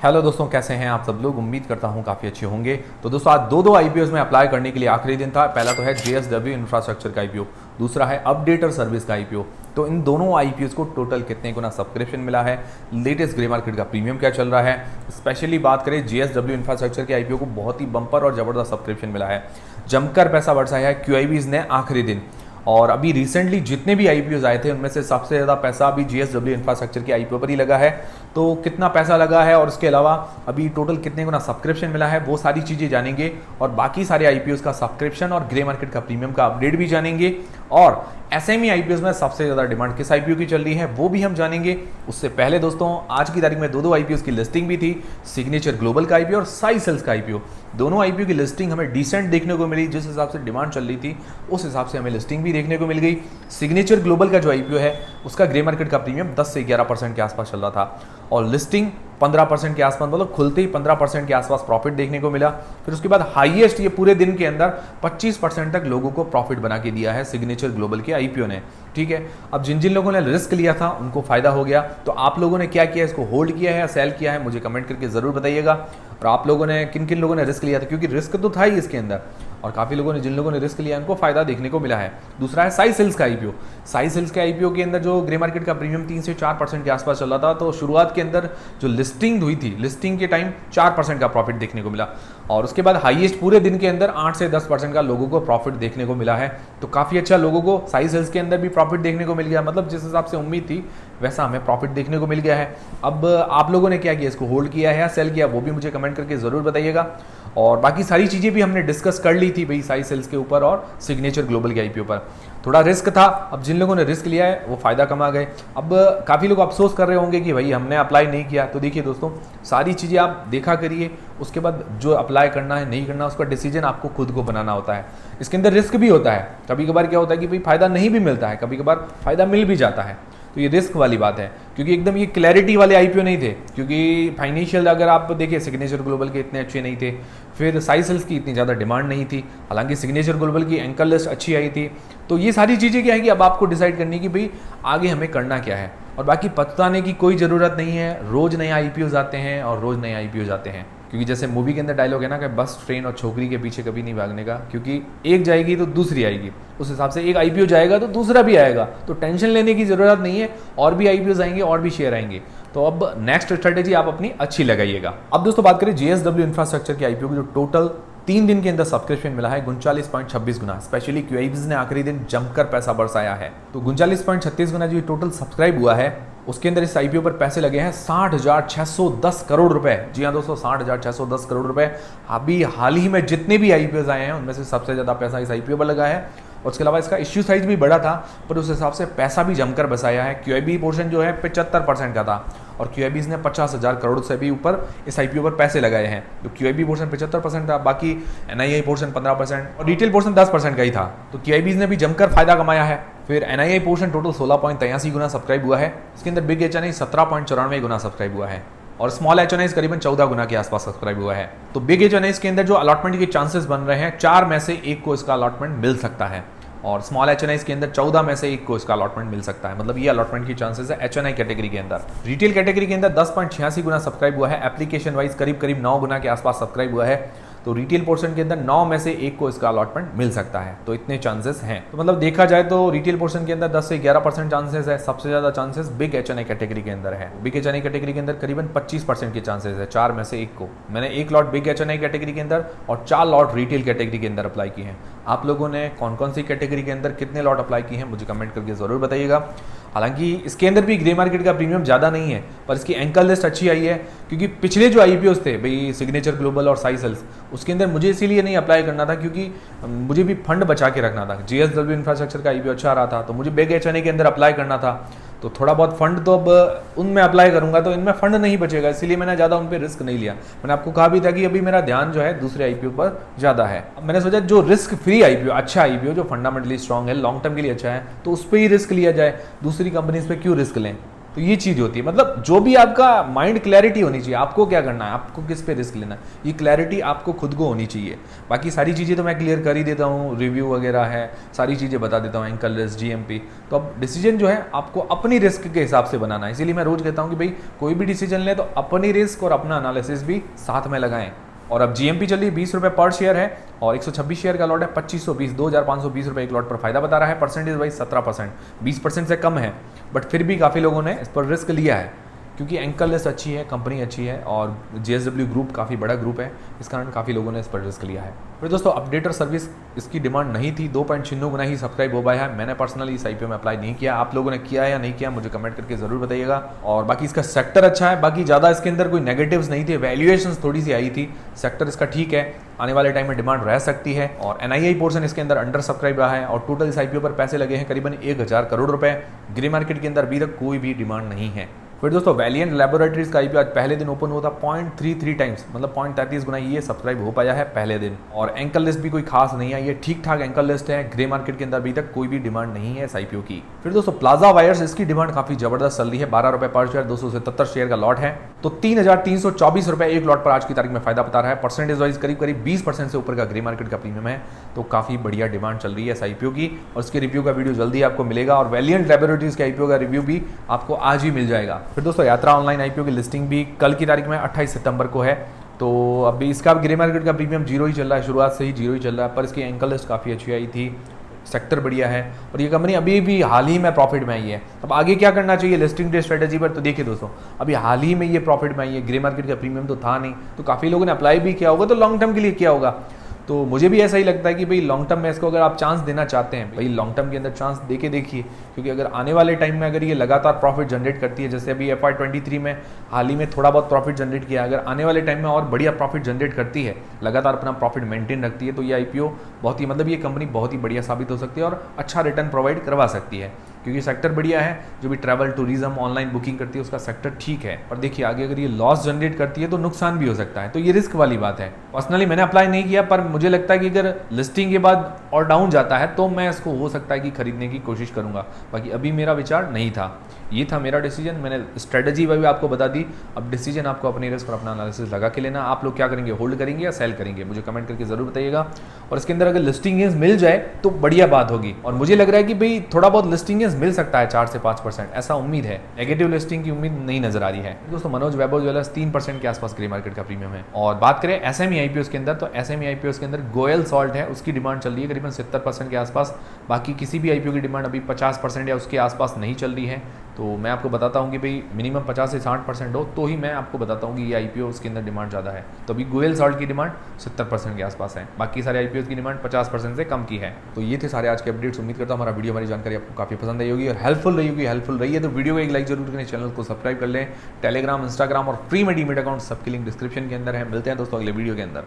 Hello दोस्तों, कैसे हैं आप सब लोग। उम्मीद करता हूं काफ़ी अच्छे होंगे। तो दोस्तों आज दो आईपीओ में अप्लाई करने के लिए आखिरी दिन था। पहला तो है जेएसडब्ल्यू इंफ्रास्ट्रक्चर का आईपीओ, दूसरा है अपडेटर सर्विस का आईपीओ। तो इन दोनों आईपीओ को टोटल कितने गुना सब्सक्रिप्शन मिला है, लेटेस्ट ग्रे मार्केट का प्रीमियम क्या चल रहा है। स्पेशली बात करें जेएसडब्ल्यू इंफ्रास्ट्रक्चर के आईपीओ को बहुत ही बम्पर और जबरदस्त सब्सक्रिप्शन मिला है, जमकर पैसा बरसाया है क्यूआईबीज ने आखिरी दिन। और अभी रिसेंटली जितने भी आईपीओ आए थे उनमें से सबसे ज़्यादा पैसा अभी जेएसडब्ल्यू इंफ्रास्ट्रक्चर के आईपीओ पर ही लगा है। तो कितना पैसा लगा है और उसके अलावा अभी टोटल कितने गुना सब्सक्रिप्शन मिला है, वो सारी चीज़ें जानेंगे। और बाकी सारे आईपीओ का सब्सक्रिप्शन और ग्रे मार्केट का प्रीमियम का अपडेट भी जानेंगे। और एसएमई आईपीओ में सबसे ज़्यादा डिमांड किस आईपीओ की चल रही है वो भी हम जानेंगे। उससे पहले दोस्तों आज की तारीख में दो आईपीओ की लिस्टिंग भी थी, सिग्नेचर ग्लोबल का आईपीओ और साई सेल्स का आईपीओ। दोनों आईपीओ की लिस्टिंग हमें डिसेंट देखने को मिली। जिस हिसाब से डिमांड चल रही थी उस हिसाब से हमें लिस्टिंग भी देखने को मिल गई। सिग्नेचर ग्लोबल का जो आईपीओ है उसका ग्रे मार्केट का प्रीमियम 10 से 11% के आसपास चल रहा था और लिस्टिंग 15% के आसपास, मतलब खुलते ही 15% के आसपास प्रॉफिट देखने को मिला। फिर उसके बाद हाईएस्ट ये पूरे दिन के अंदर 25% तक लोगों को प्रॉफिट बना के दिया है सिग्नेचर ग्लोबल के आईपीओ ने। ठीक है, अब जिन जिन लोगों ने रिस्क लिया था उनको फायदा हो गया। तो आप लोगों ने क्या किया, इसको होल्ड किया है या सेल किया है, मुझे कमेंट करके जरूर बताइएगा। और आप लोगों ने किन किन लोगों ने रिस्क लिया था, क्योंकि रिस्क तो था ही इसके अंदर और काफ़ी लोगों ने, जिन लोगों ने रिस्क लिया उनको फायदा देखने को मिला है। दूसरा है साई सेल्स का आईपीओ। साई सेल्स के आईपीओ के अंदर जो ग्रे मार्केट का प्रीमियम 3 से 4% के आसपास चल रहा था। तो शुरुआत के अंदर जो लिस्टिंग हुई थी, लिस्टिंग के टाइम 4% का प्रॉफिट देखने को मिला और उसके बाद हाईएस्ट पूरे दिन के अंदर 8 से 10% का लोगों को प्रॉफिट देखने को मिला है। तो काफ़ी अच्छा लोगों को साई सेल्स के अंदर भी प्रॉफिट देखने को मिल गया, मतलब जिस हिसाब से उम्मीद थी वैसा हमें प्रॉफिट देखने को मिल गया है। अब आप लोगों ने क्या किया, इसको होल्ड किया है या सेल किया, वो भी मुझे कमेंट करके ज़रूर बताइएगा। और बाकी सारी चीज़ें भी हमने डिस्कस कर ली थी भाई, साई सेल्स के ऊपर और सिग्नेचर ग्लोबल के आईपीओ पर थोड़ा रिस्क था। अब जिन लोगों ने रिस्क लिया है वो फ़ायदा कमा गए। अब काफ़ी लोग अफसोस कर रहे होंगे कि भाई हमने अप्लाई नहीं किया। तो देखिए दोस्तों, सारी चीज़ें आप देखा करिए, उसके बाद जो अप्लाई करना है नहीं करना उसका डिसीजन आपको खुद को बनाना होता है। इसके अंदर रिस्क भी होता है, कभी कभार क्या होता है कि भाई फ़ायदा नहीं भी मिलता है, कभी कभार फ़ायदा मिल भी जाता है। तो ये रिस्क वाली बात है, क्योंकि एकदम ये क्लैरिटी वाले आईपीओ नहीं थे। क्योंकि फाइनेंशियल अगर आप देखिए, सिग्नेचर ग्लोबल के इतने अच्छे नहीं थे, फिर साई सेल्स की इतनी ज़्यादा डिमांड नहीं थी। हालांकि सिग्नेचर ग्लोबल की एंकर लिस्ट अच्छी आई थी। तो ये सारी चीज़ें क्या है कि अब आपको डिसाइड करनी कि भाई आगे हमें करना क्या है। और बाकी पछताने की कोई ज़रूरत नहीं है, रोज़ नए आईपीओ आते हैं और रोज़ नए आईपीओ आते हैं। क्योंकि जैसे मूवी के अंदर डायलॉग है ना कि बस, ट्रेन और छोकरी के पीछे कभी नहीं भागने का, क्योंकि एक जाएगी तो दूसरी आएगी। उस हिसाब से एक आईपीओ जाएगा तो दूसरा भी आएगा, तो टेंशन लेने की ज़रूरत नहीं है। और भी आईपीओ आएंगे और भी शेयर आएंगे। तो अब नेक्स्ट स्ट्रेटेजी आप अपनी अच्छी लगाइएगा। अब दोस्तों बात करें जेएसडब्ल्यू इंफ्रास्ट्रक्चर के आईपीओ की, जो टोटल 3 दिन के अंदर सब्सक्रिप्शन मिला है 39.26 गुना। स्पेशली क्यूआईबीज ने आखिरी दिन जमकर पैसा बरसाया है। तो 39.36 गुना जो टोटल सब्सक्राइब हुआ है उसके अंदर इस आईपीओ पर पैसे लगे हैं 60,610 करोड़ रुपए। जी हाँ दोस्तों, 60,610 करोड़ रुपए। अभी हाल ही में जितने भी आईपीओ आए हैं उनमें से सबसे ज़्यादा पैसा इस आईपीओ पर लगा है। और उसके अलावा इसका इश्यू साइज भी बड़ा था, पर उस हिसाब से पैसा भी जमकर बसाया है। क्यूआईबी पोर्शन जो है 75% का था और क्यूआईबीज ने 50,000 करोड़ से भी ऊपर इस आईपीओ पर पैसे लगाए हैं। तो क्यूआईबी पोर्शन 75% था, बाकी एनआईआई पोर्शन 15% और रिटेल पोर्शन 10% का ही था। तो क्यूआईबीज ने भी जमकर फायदा कमाया है। फिर एनआईआई पोर्शन टोटल 16.83 गुना सब्सक्राइब हुआ है। इसके अंदर बिग एचएनआई 17.94 गुना सब्सक्राइब हुआ है और स्मॉल एचएनआई करीबन 14 गुना के आसपास सब्सक्राइब हुआ है। तो बिग एचएनआई के अंदर जो अलॉटमेंट के चांसेस बन रहे हैं, 4 में से 1 को इसका अलॉटमेंट मिल सकता है और स्मॉल एचएनआई के अंदर 14 में से 1 को इसका अलॉटमेंट मिल सकता है। मतलब ये अलॉटमेंट की चांसेस है एचएनआई कैटेगरी के अंदर। रिटेल कैटेगरी के अंदर 10.86 गुना सब्सक्राइब हुआ है। एप्लीकेशन वाइज करीब 9 गुना के आसपास सब्सक्राइब हुआ है। तो रिटेल पोर्शन के अंदर 9 में से 1 को इसका अलॉटमेंट मिल सकता है। तो इतने चांसेस हैं। तो मतलब देखा जाए तो रिटेल पोर्शन के अंदर 10 से 11% चांसेस है। सबसे ज़्यादा चांसेस बिग एचएनआई कैटेगरी के अंदर है। बिग एचएनआई कैटेगरी के अंदर करीबन 25% के चांसेस है, 4 में से 1 को। मैंने 1 लॉट बिग एचएनआई कैटेगरी के अंदर और 4 लॉट रिटेल कैटेगरी के अंदर अप्लाई किए हैं। आप लोगों ने कौन कौन सी कैटेगरी के अंदर कितने लॉट अप्लाई किए हैं मुझे कमेंट करके ज़रूर बताइएगा। हालांकि इसके अंदर भी ग्रे मार्केट का प्रीमियम ज़्यादा नहीं है, पर इसकी एंकर लिस्ट अच्छी आई है। क्योंकि पिछले जो आईपीओ थे भाई, सिग्नेचर ग्लोबल और साई सेल्स, उसके अंदर मुझे इसीलिए नहीं अप्लाई करना था क्योंकि मुझे भी फंड बचा के रखना था। जेएसडब्ल्यू इंफ्रास्ट्रक्चर का आईपीओ अच्छा रहा था तो मुझे बिग एचएनआई के अंदर अप्लाई करना था। तो थोड़ा बहुत फंड तो अब उनमें अप्लाई करूंगा तो इनमें फंड नहीं बचेगा, इसीलिए मैंने ज़्यादा उन पर रिस्क नहीं लिया। मैंने आपको कहा भी था कि अभी मेरा ध्यान जो है दूसरे आईपीओ पर ज़्यादा है। अब मैंने सोचा जो रिस्क फ्री आईपीओ, अच्छा आईपीओ जो फंडामेंटली स्ट्रॉन्ग है, लॉन्ग टर्म के लिए अच्छा है, तो उस पर ही रिस्क लिया जाए। दूसरी कंपनीज पे क्यों रिस्क लें। तो ये चीज़ होती है, मतलब जो भी आपका माइंड क्लैरिटी होनी चाहिए, आपको क्या करना है, आपको किस पे रिस्क लेना है, ये क्लैरिटी आपको खुद को होनी चाहिए। बाकी सारी चीज़ें तो मैं क्लियर कर ही देता हूँ, रिव्यू वगैरह है, सारी चीज़ें बता देता हूँ, एंकल रिस्क, जीएमपी। तो अब डिसीजन जो है आपको अपनी रिस्क के हिसाब से बनाना है। इसीलिए मैं रोज कहता हूँ कि भाई कोई भी डिसीजन ले तो अपनी रिस्क और अपना एनालिसिस भी साथ में लगाएं। और अब जीएमपी चल रही है 20 रुपये पर शेयर है और 126 शेयर का लॉट है, 2520 2520 रुपये एक लॉट पर फायदा बता रहा है। परसेंटेज वाइज 17%, 20% से कम है, बट फिर भी काफ़ी लोगों ने इस पर रिस्क लिया है क्योंकि एंकल लिस्ट अच्छी है, कंपनी अच्छी है और JSW ग्रुप काफ़ी बड़ा ग्रुप है, इस कारण काफ़ी लोगों ने इस पर रिस्क लिया है। फिर दोस्तों अपडेटर सर्विस इसकी डिमांड नहीं थी, 2.96 गुना ही सब्सक्राइब हो पाया है। मैंने पर्सनली इस IPO में अप्लाई नहीं किया, आप लोगों ने किया है या नहीं किया मुझे कमेंट करके जरूर बताइएगा। और बाकी इसका सेक्टर अच्छा है, बाकी ज़्यादा इसके अंदर कोई नेगेटिव्स नहीं थे, वैल्यूएशन थोड़ी सी आई थी, सेक्टर इसका ठीक है, आने वाले टाइम में डिमांड रह सकती है। और NII पोर्शन इसके अंदर अंडर सब्सक्राइब रहा है और टोटल इस IPO पर पैसे लगे हैं करीबन 1000 करोड़ रुपए। ग्रे मार्केट के अंदर अभी तक कोई भी डिमांड नहीं है। फिर दोस्तों वैलिएंट लैबोरेटरीज का IPO आज पहले दिन ओपन हुआ था, 0.33 टाइम्स मतलब 0.33 गुना ये सब्सक्राइब हो पाया है पहले दिन। और एंकल लिस्ट भी कोई खास नहीं है, ये ठीक ठाक एंकल लिस्ट है। ग्रे मार्केट के अंदर अभी तक कोई भी डिमांड नहीं है इस IPO की। फिर दोस्तों प्लाजा वायर्स, इसकी डिमांड काफी जबरदस्त चल रही है, 12 रुपए पर शेयर, 277 शेयर का लॉट है, तो 3324 रुपए एक लॉट पर आज की तारीख में फायदा बता रहा है। परसेंटेज वाइज करीब 20% से ऊपर का ग्रे मार्केट का प्रीमियम है, तो काफी बढ़िया डिमांड चल रही है इस IPO की। और इसके रिव्यू का वीडियो जल्दी आपको मिलेगा और वैलिएंट लैबोरेटरीज के IPO का रिव्यू भी आपको आज ही मिल जाएगा। फिर दोस्तों यात्रा ऑनलाइन IPO की लिस्टिंग भी कल की तारीख में 28 सितंबर को है, तो अभी इसका ग्रे मार्केट का प्रीमियम 0 ही चल रहा है, शुरुआत से ही 0 ही चल रहा है, पर इसकी एंकल लिस्ट काफ़ी अच्छी आई थी, सेक्टर बढ़िया है और ये कंपनी अभी भी हाल ही में प्रॉफिट में आई है। अब आगे क्या करना चाहिए लिस्टिंग डे स्ट्रेटेजी पर, तो देखिए दोस्तों अभी हाल ही में ये प्रॉफिट में आई है, ग्रे मार्केट का प्रीमियम तो था नहीं, तो काफ़ी लोगों ने अप्लाई भी किया होगा, तो लॉन्ग टर्म के लिए किया होगा। तो मुझे भी ऐसा ही लगता है कि भाई लॉन्ग टर्म में इसको अगर आप चांस देना चाहते हैं, भाई लॉन्ग टर्म के अंदर चांस देके देखिए, क्योंकि अगर आने वाले टाइम में अगर ये लगातार प्रॉफिट जनरेट करती है, जैसे अभी FY23 में हाल ही में थोड़ा बहुत प्रॉफिट जनरेट किया, अगर आने वाले टाइम में और बढ़िया प्रॉफिट जनरेट करती है, लगातार अपना प्रॉफिट मेंटेन रखती है, तो ये IPO बहुत ही मतलब ये कंपनी बहुत ही बढ़िया साबित हो सकती है और अच्छा रिटर्न प्रोवाइड करवा सकती है, क्योंकि सेक्टर बढ़िया है। जो भी ट्रैवल टूरिज्म ऑनलाइन बुकिंग करती है उसका सेक्टर ठीक है, और देखिए आगे अगर ये लॉस जनरेट करती है तो नुकसान भी हो सकता है, तो ये रिस्क वाली बात है। पर्सनली मैंने अप्लाई नहीं किया, पर मुझे लगता है कि अगर लिस्टिंग के बाद और डाउन जाता है तो मैं इसको हो सकता है कि खरीदने की कोशिश करूंगा, बाकी अभी मेरा विचार नहीं था। ये था मेरा डिसीजन, मैंने स्ट्रेटजी भी आपको बता दी। अब डिसीजन आपको अपने रिस्क और अपना एनालिसिस लगा के लेना। आप लोग क्या करेंगे, होल्ड करेंगे या सेल करेंगे, मुझे कमेंट करके जरूर बताइएगा। और इसके अंदर अगर लिस्टिंग गेंस मिल जाए तो बढ़िया बात होगी, और मुझे लग रहा है कि भाई थोड़ा बहुत लिस्टिंग गेंस मिल सकता है 4 से 5%, ऐसा उम्मीद है। नेगेटिव लिस्टिंग की उम्मीद नहीं नजर आ रही है। दोस्तों मनोज वैभव ज्वेलर्स 3% के आसपास ग्रे मार्केट का प्रीमियम है। और बात करें SME IPOs के अंदर, तो SME IPOs के अंदर गोयल सॉल्ट है, उसकी डिमांड चल रही है करीबन 70% के आसपास। बाकी किसी भी IPO की डिमांड अभी 50% या उसके आसपास नहीं चल रही है। तो मैं आपको बताता हूँ कि भाई मिनिमम 50 से 60% हो तो ही मैं आपको बताता हूँ कि ये IPO उसके अंदर डिमांड ज़्यादा है। तो अभी गोयल सॉल्ट की डिमांड 70% के आसपास है, बाकी सारे IPOs की डिमांड 50% से कम की है। तो ये थे सारे आज के अपडेट्स। उम्मीद करता हूँ हमारा वीडियो, हमारी जानकारी आपको काफ़ी पसंद आई होगी और हेल्पफुल रही होगी। हेल्पफुल रही है तो वीडियो को एक लाइक जरूर करें, चैनल को सब्सक्राइब कर लें। टेलीग्राम, इंस्टाग्राम और फ्री में डीमेट अकाउंट सबकी लिंक डिस्क्रिप्शन के अंदर है। मिलते हैं दोस्तों अगले वीडियो के अंदर।